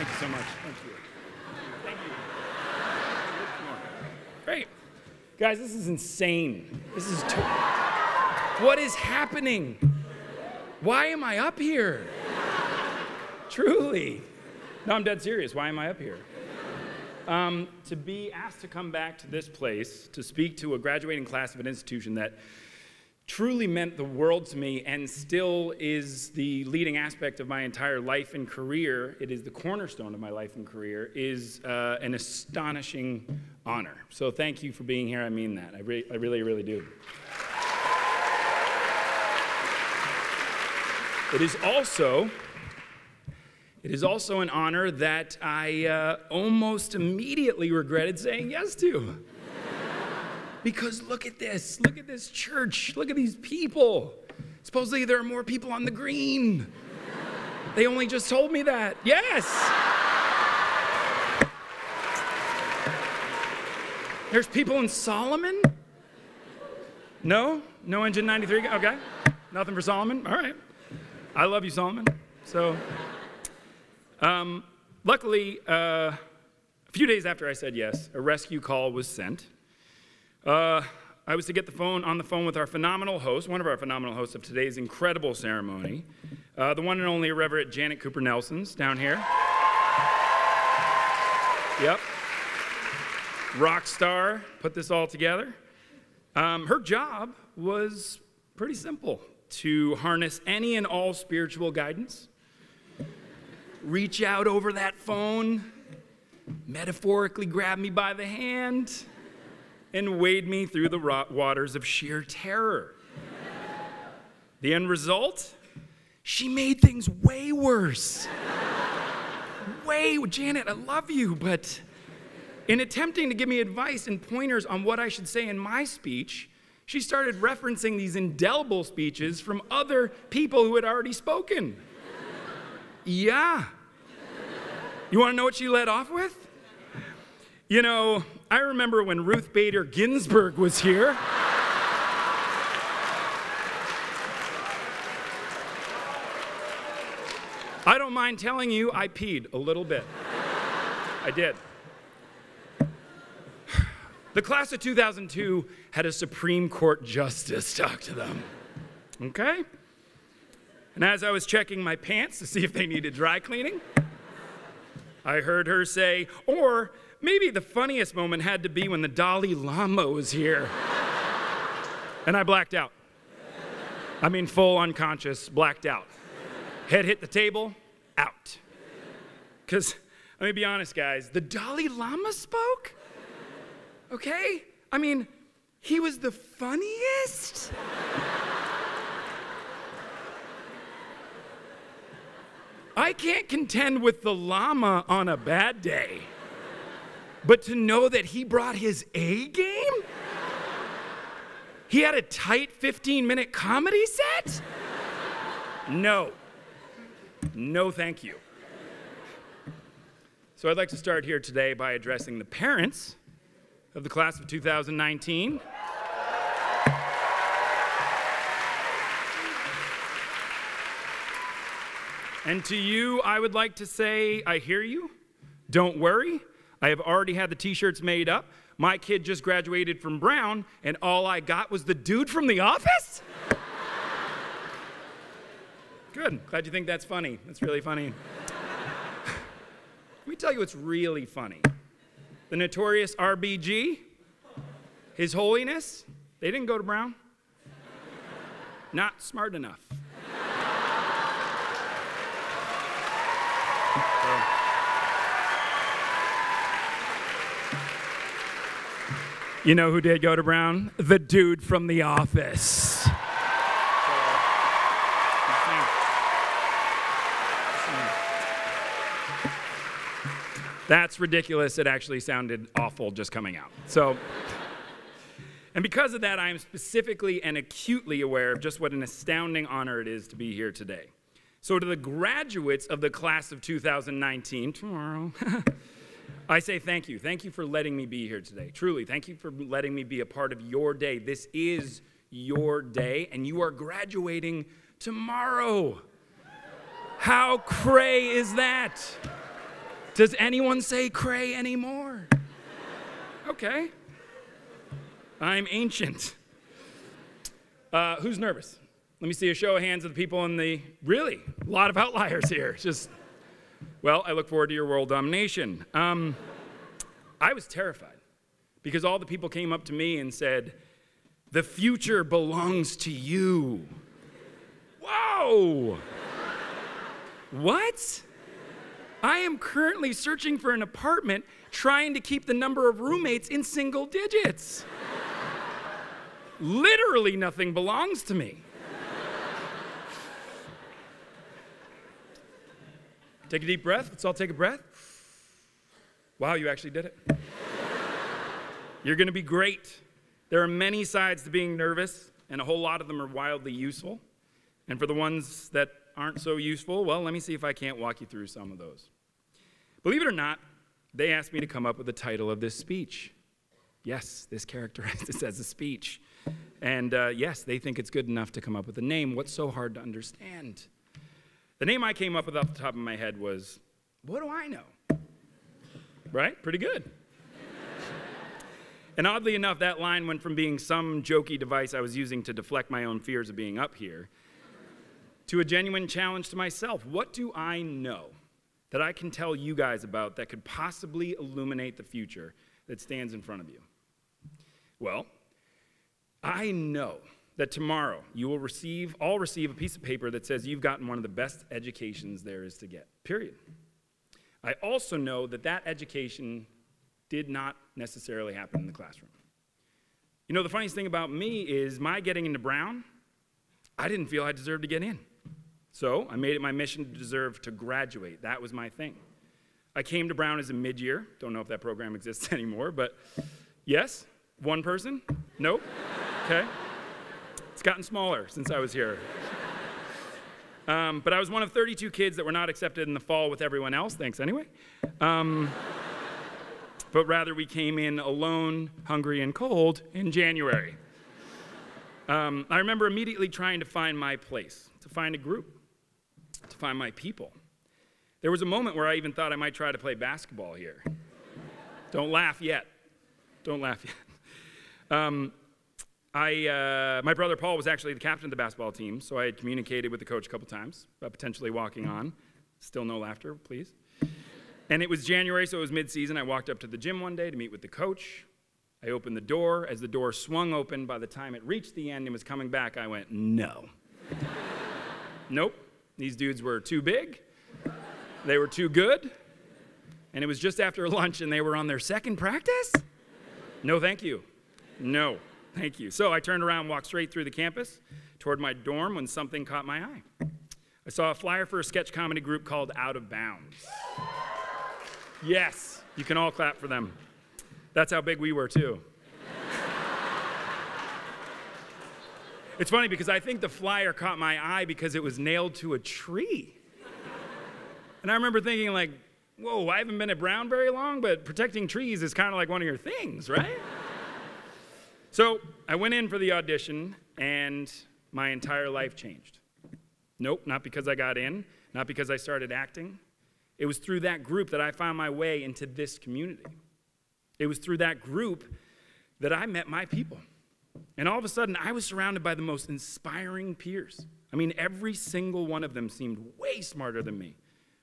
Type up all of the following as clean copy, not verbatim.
Thank you so much. Thank you. Thank you. Great. Guys, this is insane. This is what is happening? Why am I up here? Truly. No, I'm dead serious. Why am I up here? To be asked to come back to this place to speak to a graduating class of an institution that truly meant the world to me and still is the leading aspect of my entire life and career, it is the cornerstone of my life and career, is an astonishing honor. So thank you for being here. I mean that. I really, really do. It is also an honor that I almost immediately regretted saying yes to. Because look at this church, look at these people. Supposedly there are more people on the green. They only just told me that. Yes! There's people in Solomon? No? No Engine 93? Okay. Nothing for Solomon? All right. I love you, Solomon. So, luckily, a few days after I said yes, a rescue call was sent. I was to get on the phone with our phenomenal host, one of our phenomenal hosts of today's incredible ceremony, the one and only Reverend Janet Cooper Nelson's down here. Yep. Rock star, put this all together. Her job was pretty simple: to harness any and all spiritual guidance, reach out over that phone, metaphorically grab me by the hand, and wade me through the waters of sheer terror. The end result? She made things way worse. Janet, I love you, but in attempting to give me advice and pointers on what I should say in my speech, she started referencing these indelible speeches from other people who had already spoken. Yeah. You want to know what she led off with? You know, I remember when Ruth Bader Ginsburg was here. I don't mind telling you, I peed a little bit. I did. The class of 2002 had a Supreme Court justice talk to them. Okay? And as I was checking my pants to see if they needed dry cleaning, I heard her say, or maybe the funniest moment had to be when the Dalai Lama was here. And I blacked out. I mean, full unconscious, blacked out. Head hit the table, out. Because, let me be honest, guys, the Dalai Lama spoke? Okay? I mean, he was the funniest. I can't contend with the llama on a bad day. But to know that he brought his A game? He had a tight 15-minute comedy set? No. No, thank you. So I'd like to start here today by addressing the parents of the class of 2019. And to you, I would like to say, I hear you. Don't worry. I have already had the t-shirts made up. My kid just graduated from Brown, and all I got was the dude from The Office? Good. Glad you think that's funny. That's really funny. Let me tell you what's really funny. The notorious RBG, His Holiness, they didn't go to Brown. Not smart enough. You know who did go to Brown? The dude from The Office. That's ridiculous. It actually sounded awful just coming out. So, and because of that, I am specifically and acutely aware of just what an astounding honor it is to be here today. So to the graduates of the class of 2019, tomorrow, I say thank you. Thank you for letting me be here today. Truly, thank you for letting me be a part of your day. This is your day, and you are graduating tomorrow. How cray is that? Does anyone say cray anymore? Okay. I'm ancient. Who's nervous? Let me see a show of hands of the people in the, really, a lot of outliers here. Well, I look forward to your world domination. I was terrified because all the people came up to me and said, the future belongs to you. Whoa! What? I am currently searching for an apartment trying to keep the number of roommates in single digits. Literally nothing belongs to me. Take a deep breath. Let's all take a breath. Wow, you actually did it. You're going to be great. There are many sides to being nervous, and a whole lot of them are wildly useful. And for the ones that aren't so useful, well, let me see if I can't walk you through some of those. Believe it or not, they asked me to come up with the title of this speech. Yes, this characterizes this as a speech. And yes, they think it's good enough to come up with a name. What's so hard to understand? The name I came up with off the top of my head was, what do I know? Right? Pretty good. And oddly enough, that line went from being some jokey device I was using to deflect my own fears of being up here to a genuine challenge to myself. What do I know that I can tell you guys about that could possibly illuminate the future that stands in front of you? Well, I know that tomorrow you will all receive a piece of paper that says you've gotten one of the best educations there is to get, period. I also know that that education did not necessarily happen in the classroom. You know, the funniest thing about me is my getting into Brown, I didn't feel I deserved to get in. So I made it my mission to deserve to graduate. That was my thing. I came to Brown as a mid-year. Don't know if that program exists anymore, but yes, one person? Nope. Okay. It's gotten smaller since I was here. But I was one of 32 kids that were not accepted in the fall with everyone else. Thanks anyway. But rather we came in alone, hungry, and cold in January. I remember immediately trying to find my place, to find a group, to find my people. There was a moment where I even thought I might try to play basketball here. Don't laugh yet. Don't laugh yet. My brother Paul was actually the captain of the basketball team, so I had communicated with the coach a couple times about potentially walking on. Still no laughter, please. And it was January, so it was mid-season. I walked up to the gym one day to meet with the coach. I opened the door. As the door swung open, by the time it reached the end and was coming back, I went, no. Nope. These dudes were too big. They were too good. And it was just after lunch, and they were on their second practice? No, thank you. No, thank you. So I turned around and walked straight through the campus toward my dorm when something caught my eye. I saw a flyer for a sketch comedy group called Out of Bounds. Yes, you can all clap for them. That's how big we were, too. It's funny because I think the flyer caught my eye because it was nailed to a tree. And I remember thinking, like, whoa, I haven't been at Brown very long, but protecting trees is kind of like one of your things, right? So I went in for the audition, and my entire life changed. Nope, not because I got in, not because I started acting. It was through that group that I found my way into this community. It was through that group that I met my people. And all of a sudden, I was surrounded by the most inspiring peers. I mean, every single one of them seemed way smarter than me,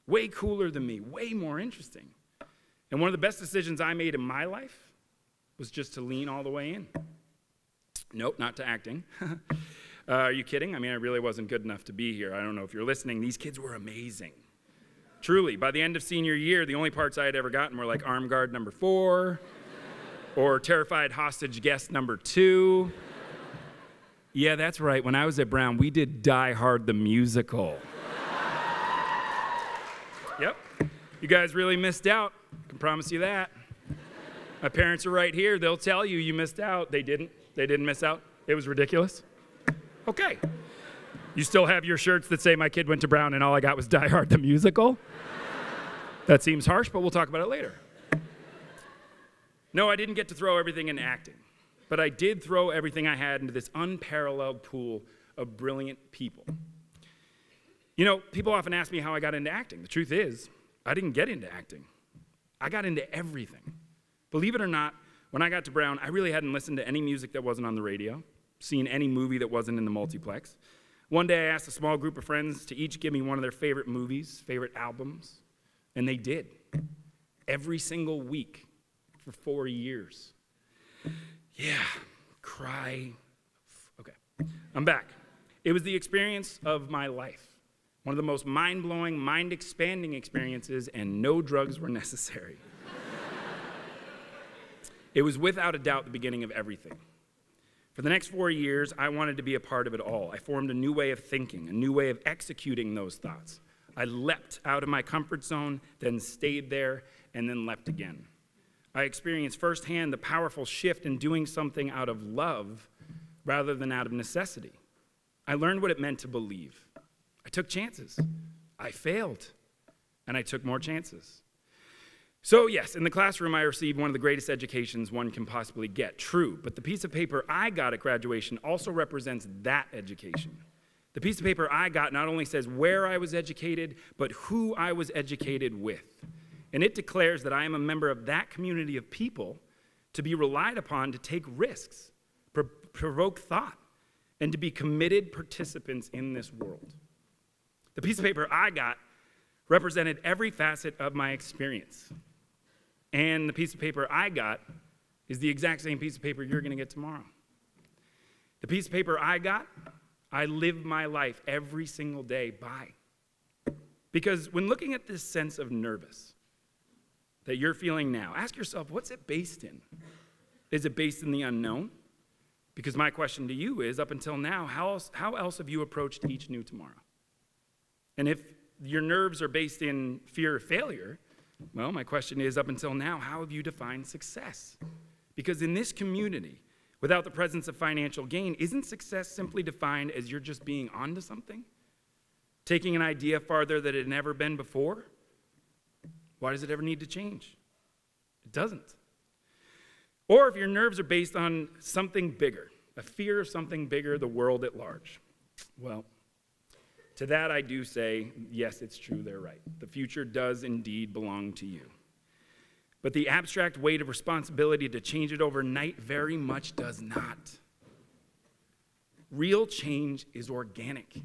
way cooler than me, way more interesting. And one of the best decisions I made in my life was just to lean all the way in. Nope, not to acting. Are you kidding? I mean, I really wasn't good enough to be here. I don't know if you're listening. These kids were amazing. Truly, by the end of senior year, the only parts I had ever gotten were like armed guard number 4 or terrified hostage guest number 2. Yeah, that's right. When I was at Brown, we did Die Hard the musical. Yep. You guys really missed out. I can promise you that. My parents are right here. They'll tell you you missed out. They didn't. They didn't miss out. It was ridiculous. Okay. You still have your shirts that say my kid went to Brown and all I got was Die Hard the musical? That seems harsh, but we'll talk about it later. No, I didn't get to throw everything into acting, but I did throw everything I had into this unparalleled pool of brilliant people. You know, people often ask me how I got into acting. The truth is, I didn't get into acting. I got into everything. Believe it or not, when I got to Brown, I really hadn't listened to any music that wasn't on the radio, seen any movie that wasn't in the multiplex. One day I asked a small group of friends to each give me one of their favorite movies, favorite albums, and they did. Every single week for 4 years. Yeah, cry. Okay, I'm back. It was the experience of my life. One of the most mind-blowing, mind-expanding experiences, and no drugs were necessary. It was without a doubt the beginning of everything. For the next 4 years, I wanted to be a part of it all. I formed a new way of thinking, a new way of executing those thoughts. I leapt out of my comfort zone, then stayed there, and then leapt again. I experienced firsthand the powerful shift in doing something out of love rather than out of necessity. I learned what it meant to believe. I took chances. I failed, and I took more chances. So yes, in the classroom I received one of the greatest educations one can possibly get. True, but the piece of paper I got at graduation also represents that education. The piece of paper I got not only says where I was educated, but who I was educated with. And it declares that I am a member of that community of people to be relied upon to take risks, provoke thought, and to be committed participants in this world. The piece of paper I got represented every facet of my experience. And the piece of paper I got is the exact same piece of paper you're going to get tomorrow. The piece of paper I got, I live my life every single day by. Because when looking at this sense of nervous that you're feeling now, ask yourself, what's it based in? Is it based in the unknown? Because my question to you is, up until now, how else have you approached each new tomorrow? And if your nerves are based in fear of failure, well, my question is, up until now, how have you defined success? Because in this community, without the presence of financial gain, isn't success simply defined as you're just being onto something? Taking an idea farther than it had never been before? Why does it ever need to change? It doesn't. Or if your nerves are based on something bigger, a fear of something bigger, the world at large, well, to that I do say, yes, it's true, they're right. The future does indeed belong to you. But the abstract weight of responsibility to change it overnight very much does not. Real change is organic.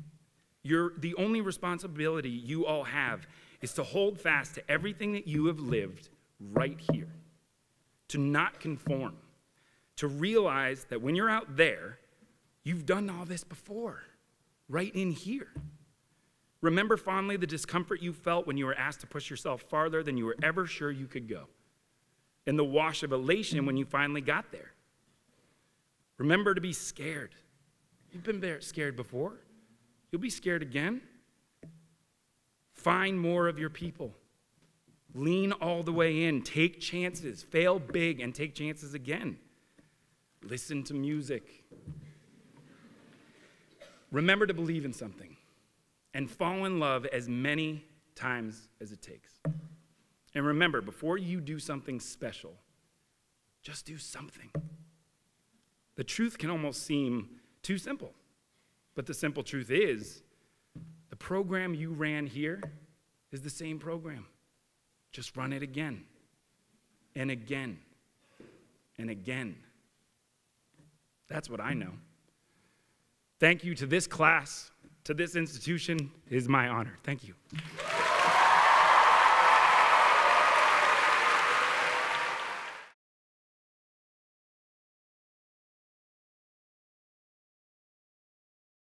The only responsibility you all have is to hold fast to everything that you have lived right here. To not conform. To realize that when you're out there, you've done all this before, right in here. Remember fondly the discomfort you felt when you were asked to push yourself farther than you were ever sure you could go. And the wash of elation when you finally got there. Remember to be scared. You've been scared before. You'll be scared again. Find more of your people. Lean all the way in. Take chances. Fail big and take chances again. Listen to music. Remember to believe in something. And fall in love as many times as it takes. And remember, before you do something special, just do something. The truth can almost seem too simple. But the simple truth is, the program you ran here is the same program. Just run it again, and again, and again. That's what I know. Thank you to this class, to this institution. It is my honor. Thank you.